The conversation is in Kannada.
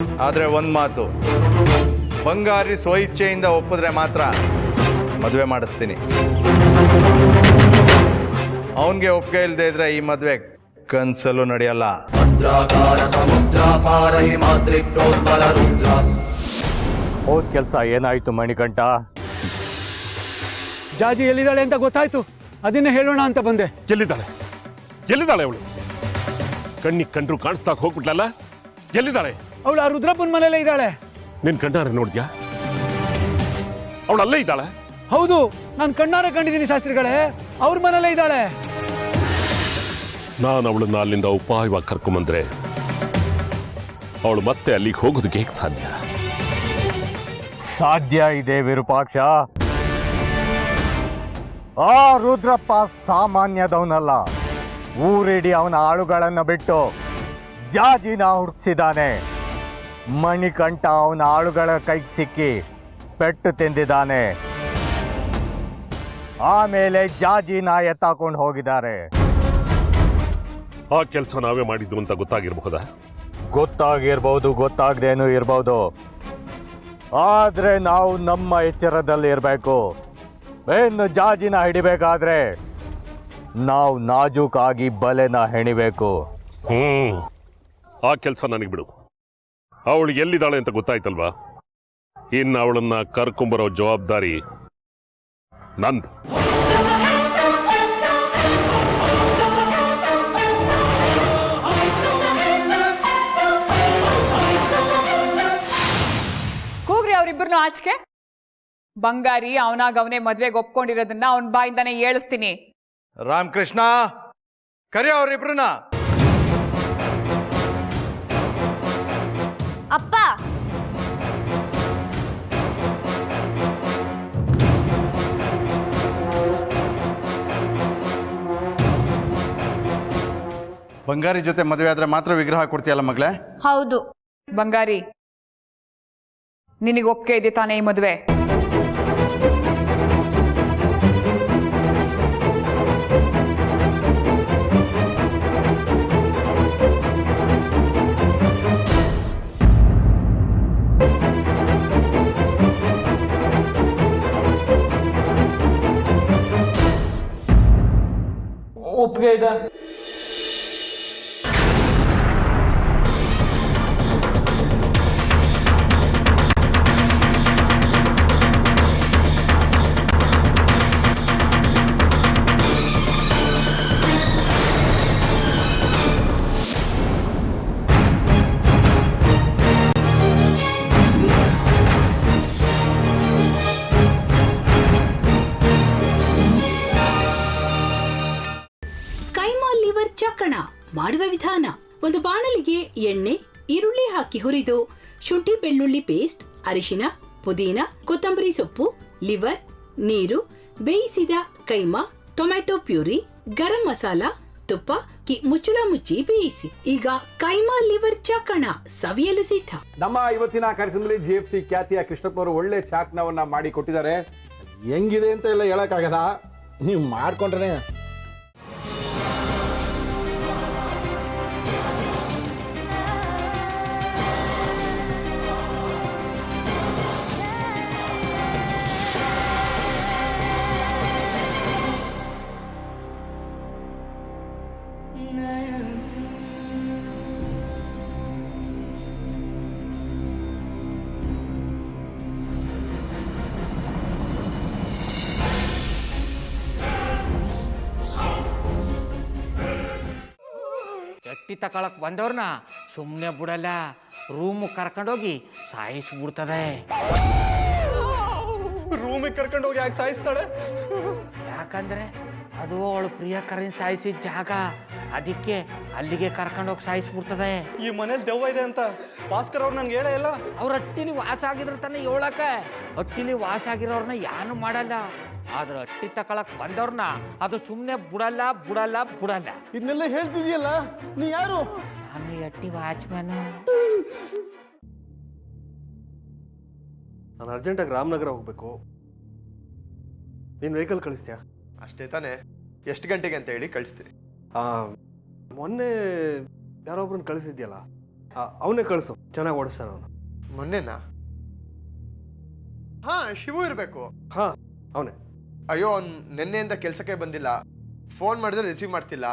ಆದರೆ ಒಂದು ಮಾತು, ಬಂಗಾರಿ ಸ್ವಇಚ್ಛೆಯಿಂದ ಒಪ್ಪಿದ್ರೆ ಮಾತ್ರ ಮದುವೆ ಮಾಡಿಸ್ತೀನಿ. ಅವನಿಗೆ ಒಪ್ಪಿಗೆ ಇಲ್ಲದೆ ಇದ್ರೆ ಈ ಮದುವೆ ಕನ್ಸಲ್ಲೂ ನಡೆಯಲ್ಲ. ಹೋದ ಕೆಲಸ ಏನಾಯ್ತು ಮಣಿಕಂಠ? ಜಾಜಿ ಎಲ್ಲಿದ್ದಾಳೆ ಅಂತ ಗೊತ್ತಾಯ್ತು, ಅದನ್ನೇ ಹೇಳೋಣ ಅಂತ ಬಂದೆ. ಎಲ್ಲಿದ್ದಾಳೆ ಅವಳು? ಕಣ್ಣಿಗೆ ಕಂಡ್ರು ಕಾಣಿಸ್ದಾಗ ಹೋಗ್ಬಿಟ್ಲಲ್ಲ, ಎಲ್ಲಿದ್ದಾಳೆ? ಅವಳು ಆ ರುದ್ರಪ್ಪನ ಮನೇಲೇ ಇದ್ದಾಳೆ. ನಿನ್ ಕಣ್ಣಾರೆ ನೋಡಿದ್ಯಾ? ಅವಳು ಅಲ್ಲೇ ಇದ್ದಾಳೆ? ಹೌದು, ನಾನು ಕಣ್ಣಾರೆ ಕಂಡಿದ್ದೀನಿ ಶಾಸ್ತ್ರಿಗಳೇ, ಅವ್ರ ಮನೇಲೇ ಇದ್ದಾಳೆ. ನಾನು ಅವಳನ್ನ ಅಲ್ಲಿಂದ ಉಪಾಯವಾಗಿ ಕರ್ಕೊಂಬಂದ್ರೆ ಅವಳು ಮತ್ತೆ ಅಲ್ಲಿಗೆ ಹೋಗೋದಕ್ಕೆ ಹೇಗೆ ಸಾಧ್ಯ? ಸಾಧ್ಯ ಇದೆ ವಿರೂಪಾಕ್ಷ. ಆ ರುದ್ರಪ್ಪ ಸಾಮಾನ್ಯದವನಲ್ಲ. ಊರಿಡಿ ಅವನ ಆಳುಗಳನ್ನ ಬಿಟ್ಟು ಜಾಜಿನ ಹುಡುಕ್ಸಿದ್ದಾನೆ. ಮಣಿಕಂಠ ಅವನ ಆಳುಗಳ ಕೈಗೆ ಸಿಕ್ಕಿ ಪೆಟ್ಟು ತಿಂದಿದ್ದಾನೆ. ಆಮೇಲೆ ಜಾಜಿನ ಎತ್ತಾಕೊಂಡು ಹೋಗಿದ್ದಾರೆ. ಆ ಕೆಲಸ ನಾವೇ ಮಾಡಿದ್ದು ಅಂತ ಗೊತ್ತಾಗಿರ್ಬಹುದಾ? ಗೊತ್ತಾಗಿರ್ಬಹುದು, ಗೊತ್ತಾಗದೇನು ಇರ್ಬಹುದು. ಆದ್ರೆ ನಾವು ನಮ್ಮ ಎಚ್ಚರದಲ್ಲಿ ಇರಬೇಕು. ಇನ್ನು ಜಾಜಿನ ಹಿಡಿಬೇಕಾದ್ರೆ ನಾವು ನಾಜೂಕಾಗಿ ಬಲೆನ ಹೆಣಿಬೇಕು. ಆ ಕೆಲಸ ನನಗೆ ಬಿಡು. ಅವಳು ಎಲ್ಲಿದ್ದಾಳೆ ಅಂತ ಗೊತ್ತಾಯ್ತಲ್ವಾ? ಇನ್ನು ಅವಳನ್ನ ಕರ್ಕೊಂಬರೋ ಜವಾಬ್ದಾರಿ ನಂದು. ಕೂಗ್ರಿ ಅವರಿಬ್ಬರನ್ನು ಆಚೆಗೆ. ಬಂಗಾರಿ ಅವನಾಗವನೇ ಮದ್ವೆಗೆ ಒಪ್ಕೊಂಡಿರೋದನ್ನ ಅವನ ಬಾಯಿಂದಾನೆ ಹೇಳಿಸ್ತೀನಿ. ರಾಮಕೃಷ್ಣ, ಕರಿ ಅವರಿಬ್ರನ್ನ. ಅಪ್ಪ, ಬಂಗಾರಿ ಜೊತೆ ಮದುವೆ ಆದ್ರೆ ಮಾತ್ರ ವಿಗ್ರಹ ಕೊಡ್ತೀಯಲ್ಲ ಮಗಳೇ? ಹೌದು. ಬಂಗಾರಿ, ನಿನಗೆ ಒಪ್ಪಿಗೆ ಇದೆ ತಾನೇ ಈ ಮದುವೆ? ಒಪ್ಪಿಗೆ ಇದೆ. ಚಕ್ಕಣ ಮಾಡುವ ವಿಧಾನ: ಒಂದು ಬಾಣಲಿಗೆ ಎಣ್ಣೆ, ಈರುಳ್ಳಿ ಹಾಕಿ ಹುರಿದು ಶುಂಠಿ ಬೆಳ್ಳುಳ್ಳಿ ಪೇಸ್ಟ್, ಅರಿಶಿನ, ಪುದೀನ, ಕೊತ್ತಂಬರಿ ಸೊಪ್ಪು, ಲಿವರ್, ನೀರು, ಬೇಯಿಸಿದ ಕೈಮಾ, ಟೊಮ್ಯಾಟೊ ಪ್ಯೂರಿ, ಗರಂ ಮಸಾಲ, ತುಪ್ಪ ಮುಚ್ಚಳ ಮುಚ್ಚಿ ಬೇಯಿಸಿ. ಈಗ ಕೈಮಾ ಲಿವರ್ ಚಾಕಣ ಸವಿಯಲು ಸಿದ್ಧ. ನಮ್ಮ ಇವತ್ತಿನ ಕಾರ್ಯಕ್ರಮದಲ್ಲಿ GFC ಖ್ಯಾತಿಯ ಕೃಷ್ಣಪ್ಪನವರು ಒಳ್ಳೆ ಚಾಕ್ನವನ್ನ ಮಾಡಿ ಕೊಟ್ಟಿದ್ದಾರೆ. ಹೆಂಗಿದೆ ಅಂತ ಎಲ್ಲ ಹೇಳಕ್ಕಾಗಲ್ಲ, ನೀವು ಮಾಡ್ಕೊಂಡ್ರೆ. ಎಟ್ಟಿ ತಕೊಳಕ್ ಬಂದವ್ರನ್ನ ಸುಮ್ಮನೆ ಬಿಡಲ್ಲ, ರೂಮ್ ಕರ್ಕೊಂಡೋಗಿ ಸಾಯಿಸ್ಬಿಡ್ತದೆ. ರೂಮಿಗೆ ಕರ್ಕೊಂಡೋಗಿ ಯಾಕೆ ಸಾಯಿಸ್ತಾಳೆ? ಯಾಕಂದ್ರೆ ಅದು ಅವಳು ಪ್ರಿಯಕರನ್ ಸಾಯಿಸಿದ ಜಾಗ, ಅದಕ್ಕೆ ಅಲ್ಲಿಗೆ ಕರ್ಕೊಂಡೋಗಿ ಸಾಯಿಸ್ಬಿಡ್ತದೆ. ಈ ಮನೇಲಿ ದೆವ್ವ ಇದೆ ಅಂತ ಭಾಸ್ಕರ್ ಅವ್ರು ನನ್ಗೆ ಹೇಳೇ ಇಲ್ಲ. ಅವ್ರ ಹಟ್ಟಿಲಿ ವಾಸ ಆಗಿದ್ರ ತಾನೆ ಹೇಳಕ. ಹಟ್ಟಿಲಿ ವಾಸ ಆಗಿರೋರ್ನ ಯಾನು ಮಾಡಲ್ಲ, ಆದ್ರೆ ಹಟ್ಟಿ ತಕೊಳಕ್ ಬಂದವ್ರನ್ನ ಅದು ಸುಮ್ಮನೆ ಬಿಡಲ್ಲ ಬಿಡಲ್ಲ ಬಿಡಲ್ಲ. ಇದನ್ನೆಲ್ಲ ಹೇಳ್ತಿದ್ಯಲ್ಲ, ನೀ ಯಾರು? ನಾನು ಹಟ್ಟಿ ವಾಚ್ಮ್ಯಾನ್. ನಾನು ಅರ್ಜೆಂಟಾಗಿ ರಾಮನಗರ ಹೋಗ್ಬೇಕು. ನೀನು ವೆಹಿಕಲ್ ಕಳಿಸ್ತೀಯಾ? ಅಷ್ಟೇ ತಾನೇ, ಎಷ್ಟು ಗಂಟೆಗೆ ಅಂತ ಹೇಳಿ ಕಳಿಸ್ತೀನಿ. ಮೊನ್ನೆ ಯಾರೊಬ್ರನ್ನ ಕಳಿಸಿದ್ಯಲ್ಲ, ಅವನೇ ಕಳಿಸು, ಚೆನ್ನಾಗಿ ಓಡಿಸ್ತಾನ ಅವನು. ಮೊನ್ನೆನಾ? ಹಾ, ಶಿವು ಇರಬೇಕು. ಹಾ, ಅವನೇ. ಅಯ್ಯೋ, ಅವ್ನು ನಿನ್ನೆಯಿಂದ ಕೆಲಸಕ್ಕೆ ಬಂದಿಲ್ಲ. ಫೋನ್ ಮಾಡಿದ್ರೆ ರಿಸೀವ್ ಮಾಡ್ತಿಲ್ಲ.